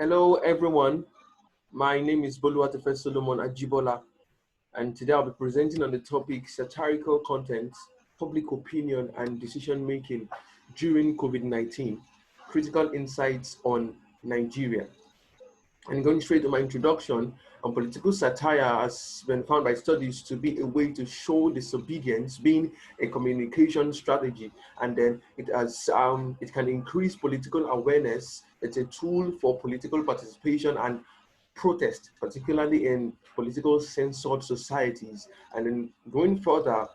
Hello, everyone. My name is Boluwatife Solomon Ajibola, and today I'll be presenting on the topic satirical content, public opinion, and decision making during COVID-19, critical insights on Nigeria. And going straight to my introduction, political satire has been found by studies to be a way to show disobedience, being a communication strategy, and then it can increase political awareness. It's a tool for political participation and protest, particularly in political censored societies. And then going further,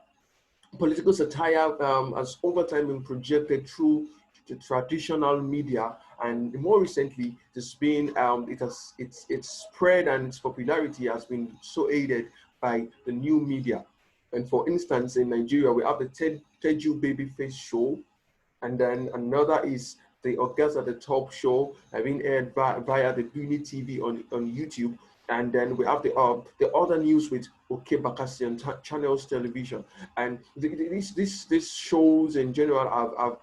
political satire has over time been projected through the traditional media, and more recently it's spread, and its popularity has been so aided by the new media. And for instance, in Nigeria, we have the Teju Babyface show, and then another is the August at the Top show, being aired via the Beanie TV on YouTube. And then we have the other news with OK Bakassi on Channels Television. And these shows in general have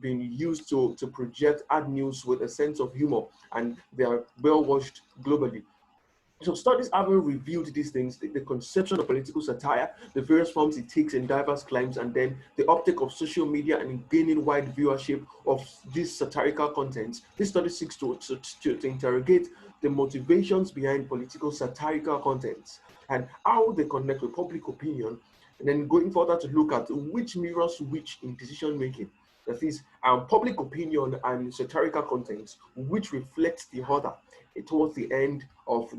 been used to project ad news with a sense of humor, and they are well watched globally. So studies haven't revealed these things, the conception of political satire, the various forms it takes in diverse climes, and then the uptake of social media and gaining wide viewership of these satirical contents. This study seeks to interrogate the motivations behind political satirical contents and how they connect with public opinion, and then going further to look at which mirrors which in decision making. That is, public opinion and satirical contents, which reflects the other towards the end of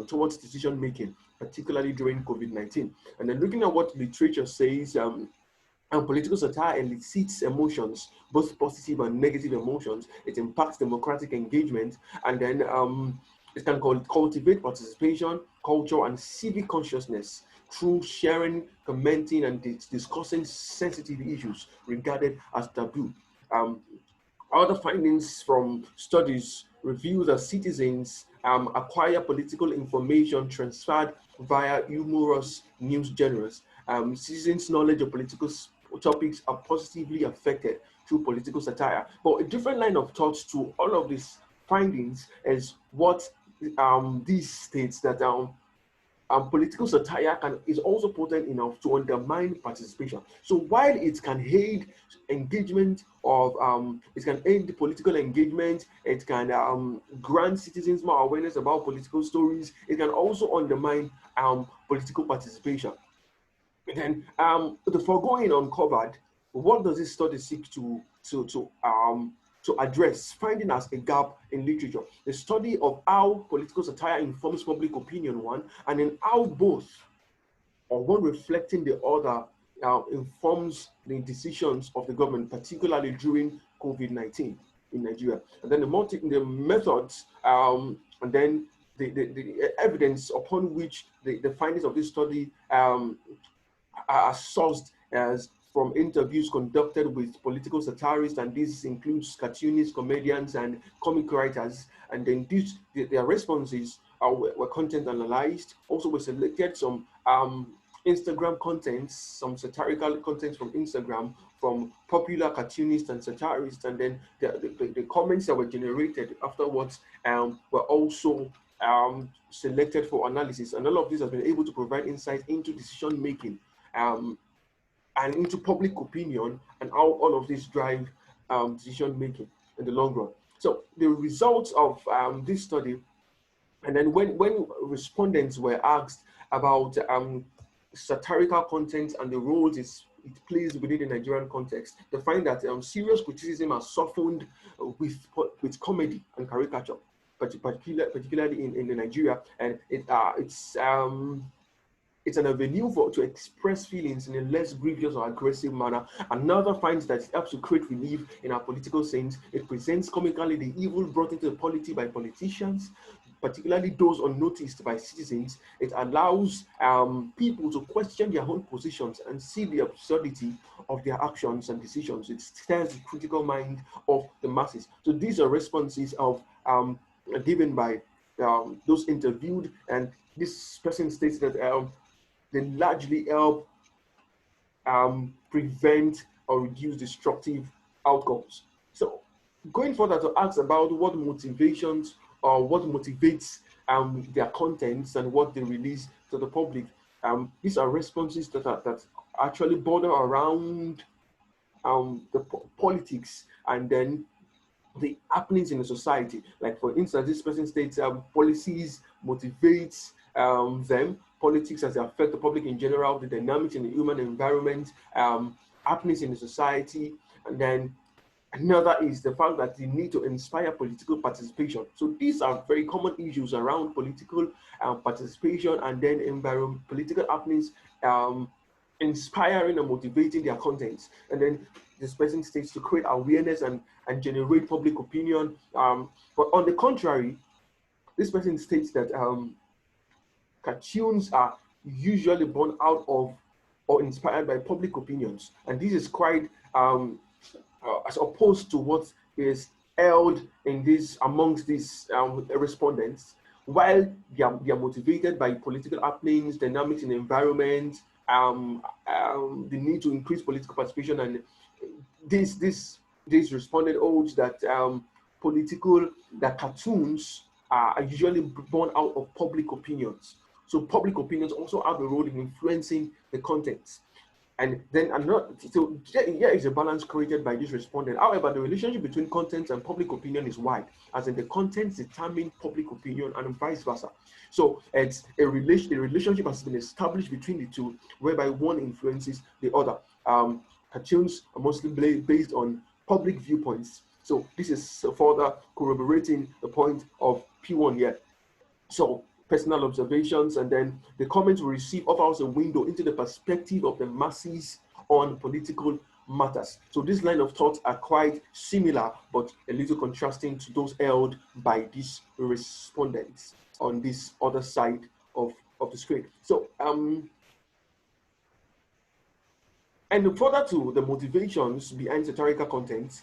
towards decision making, particularly during COVID-19. And then looking at what literature says, and political satire elicits emotions, both positive and negative emotions. It impacts democratic engagement, and then it can cultivate participation, culture, and civic consciousness through sharing, commenting, and discussing sensitive issues regarded as taboo. Um, Other findings from studies reveal that citizens acquire political information transferred via humorous news genres. Citizens' knowledge of political topics are positively affected through political satire. But a different line of thought to all of these findings is what these states that political satire is also potent enough to undermine participation. So while it can aid engagement it can aid the political engagement, it can grant citizens more awareness about political stories, it can also undermine political participation. And then the foregoing uncovered, what does this study seek to address, finding as a gap in literature? The study of how political satire informs public opinion, one, and then how both, or one reflecting the other, informs the decisions of the government, particularly during COVID-19 in Nigeria. And then the methods, and then the evidence upon which the findings of this study are sourced as from interviews conducted with political satirists, and this includes cartoonists, comedians, and comic writers. And then their responses were content analyzed. Also, we selected some Instagram contents, some satirical contents from Instagram from popular cartoonists and satirists, and then the comments that were generated afterwards were also selected for analysis. And all of this has been able to provide insight into decision making, um, and into public opinion, and how all of this drive decision making in the long run. So the results of this study, and then when respondents were asked about satirical content and the roles it plays within the Nigerian context, they find that serious criticism has softened with comedy and caricature, particularly in Nigeria, and it's an avenue to express feelings in a less grievous or aggressive manner. Another finds that it helps to create relief in our political sense. It presents comically the evil brought into the polity by politicians, particularly those unnoticed by citizens. It allows people to question their own positions and see the absurdity of their actions and decisions. It stirs the critical mind of the masses. So these are responses given by those interviewed, and this person states that they largely help prevent or reduce destructive outcomes. So going further to ask about what motivations or what motivates their contents and what they release to the public. These are responses that actually border around the politics and then the happenings in the society. Like for instance, this person states policies motivates them, politics as they affect the public in general, the dynamics in the human environment, happenings in the society, and then another is the fact that they need to inspire political participation. So these are very common issues around political participation and then political happenings, inspiring and motivating their contents. And then this person states to create awareness and generate public opinion. But on the contrary, this person states that cartoons are usually born out of or inspired by public opinions. And this is quite as opposed to what is held in this amongst these respondents, while they are motivated by political happenings, dynamics in the environment, the need to increase political participation, and this respondent holds that that cartoons are usually born out of public opinions. So public opinions also have a role in influencing the contents. And then so here is a balance created by this respondent. However, the relationship between content and public opinion is wide, as in the contents determine public opinion and vice versa. So it's a relationship has been established between the two, whereby one influences the other. Cartoons are mostly based on public viewpoints. So this is further corroborating the point of P1 here. So personal observations, and then the comments we receive offers a window into the perspective of the masses on political matters. So this line of thought are quite similar, but a little contrasting to those held by these respondents on this other side of the screen. So and further to the motivations behind satirical content,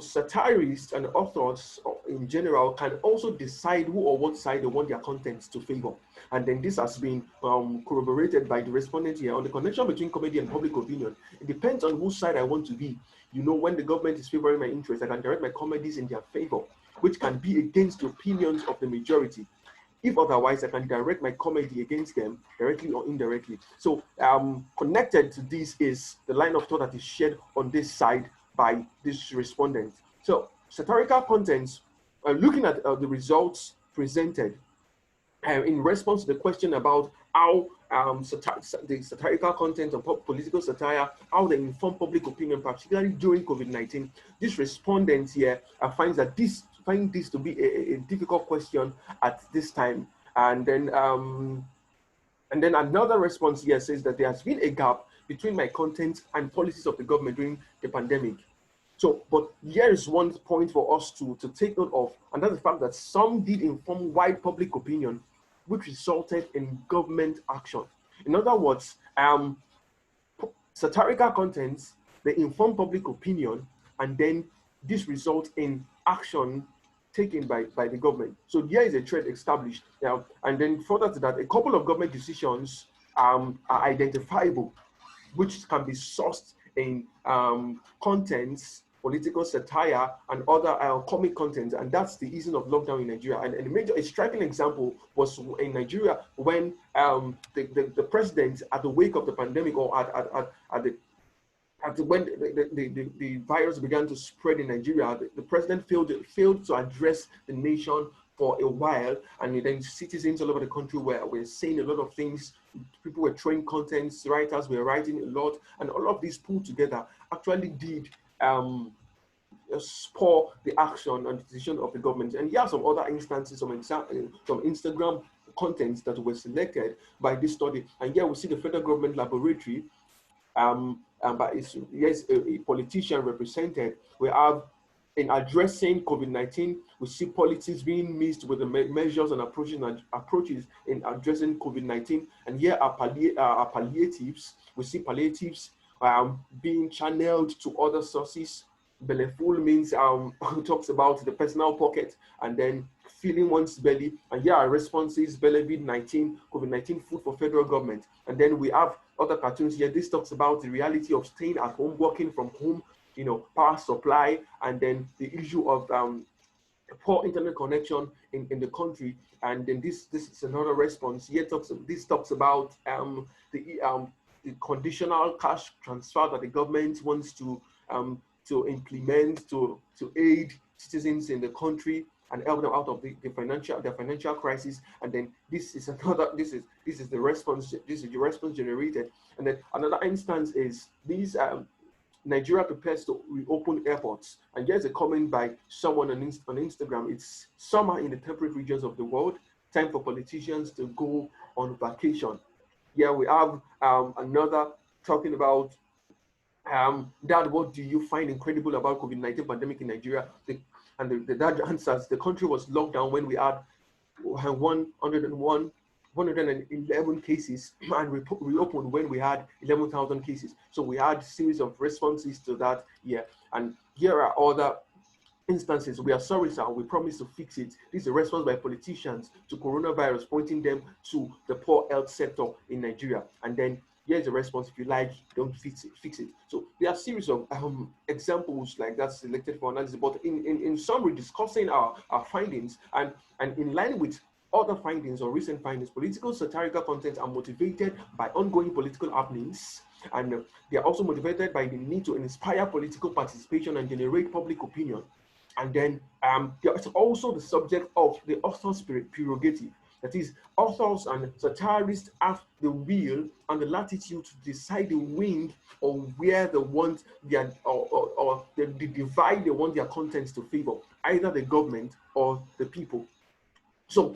satirists and authors in general can also decide who or what side they want their contents to favor. And then this has been corroborated by the respondent here on the connection between comedy and public opinion. It depends on whose side I want to be. You know, when the government is favoring my interest, I can direct my comedies in their favor, which can be against the opinions of the majority. If otherwise, I can direct my comedy against them directly or indirectly. So connected to this is the line of thought that is shared on this side by this respondent. So satirical contents, looking at the results presented in response to the question about how the satirical content of political satire, how they inform public opinion, particularly during COVID-19, this respondent here finds this to be a difficult question at this time. And then another response here says that there has been a gap between my content and policies of the government during the pandemic. So, but here is one point for us to take note of, and that's the fact that some did inform wide public opinion, which resulted in government action. In other words, satirical contents, they inform public opinion, and then this results in action taken by the government. So there is a trend established. And then further to that, a couple of government decisions are identifiable, which can be sourced in contents, political satire, and other comic content, and that's the easing of lockdown in Nigeria. And a striking example was in Nigeria when the president, at the wake of the pandemic, or when the virus began to spread in Nigeria, the president failed to address the nation for a while, and then citizens all over the country were saying a lot of things. People were throwing contents, writers were writing a lot, and all of these pulled together actually did spur the action and decision of the government. And here are some other instances, some Instagram contents that were selected by this study. And here we see the federal government laboratory, but yes, a politician represented. We have, in addressing COVID-19, we see politics being mixed with the measures and approaches in addressing COVID-19. And here are palliatives. We see palliatives being channeled to other sources. Bellyful means talks about the personal pocket and then filling one's belly. And here are responses: COVID-19 food for federal government. And then we have other cartoons here. This talks about the reality of staying at home, working from home, power supply, and then the issue of poor internet connection in the country. And then this is another response. Here talks about the conditional cash transfer that the government wants to implement to aid citizens in the country and help them out of the financial crisis. And then this is the response. This is the response generated. And then another instance is these Nigeria prepares to reopen airports. And here's a comment by someone on Instagram. It's summer in the temperate regions of the world. Time for politicians to go on vacation. Here we have another talking about Dad, what do you find incredible about COVID-19 pandemic in Nigeria? The dad answers, the country was locked down when we had 111 cases, and reopened when we had 11,000 cases. So we had a series of responses to that. Yeah, and here are other instances. We are sorry, sir. We promise to fix it. This is a response by politicians to coronavirus, pointing them to the poor health sector in Nigeria. And then here's a response: if you like, don't fix it. So there are a series of examples like that selected for analysis. But in summary, discussing our findings and in line with other findings or recent findings, political satirical contents are motivated by ongoing political happenings, and they are also motivated by the need to inspire political participation and generate public opinion. And then there's also the subject of the author's prerogative. That is, authors and satirists have the will and the latitude to decide the wing or where they want their or the divide they want their contents to favor, either the government or the people. So,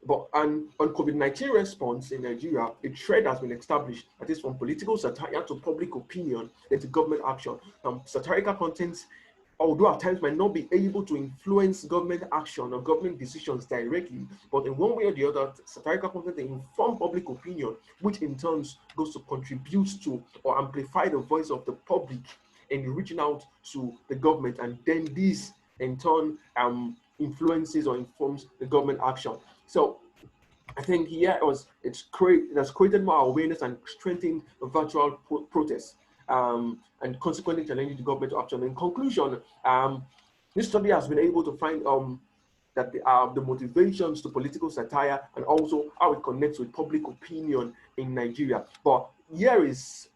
but on COVID-19 response in Nigeria, a trend has been established, that is from political satire to public opinion and to government action. Satirical contents, although at times might not be able to influence government action or government decisions directly, but in one way or the other, satirical content inform public opinion, which in turn goes to contribute to or amplify the voice of the public in reaching out to the government, and then this in turn influences or informs the government action. So I think here it has created more awareness and strengthened the virtual protests, and consequently challenging the government to action. In conclusion, this study has been able to find that the motivations to political satire and also how it connects with public opinion in Nigeria. But here is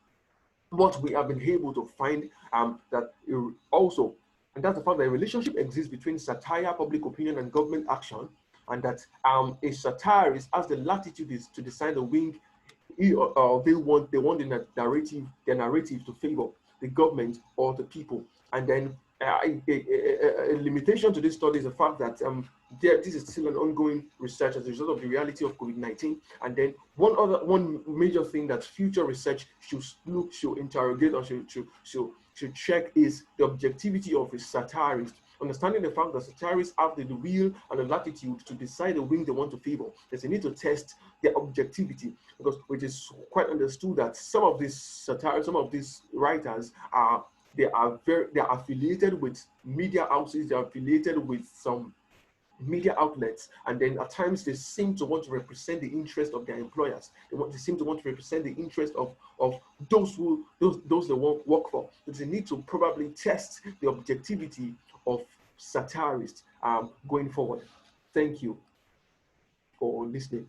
what we have been able to find, that also, and that's the fact that a relationship exists between satire, public opinion, and government action, and that a satirist has the latitude to decide the wing they want their narrative to favor the government or the people. And then a limitation to this study is the fact that this is still an ongoing research as a result of the reality of COVID-19. And then one major thing that future research should interrogate or should check is the objectivity of a satirist. Understanding the fact that satirists have the will and the latitude to decide the wing they want to favor, there's a need to test their objectivity, because it is quite understood that some of these satirists, some of these writers are affiliated with media houses, they're affiliated with some media outlets, and then at times they seem to want to represent the interest of their employers. They seem to want to represent the interest of those they work for. There's a need to probably test the objectivity of satirists going forward. Thank you for listening.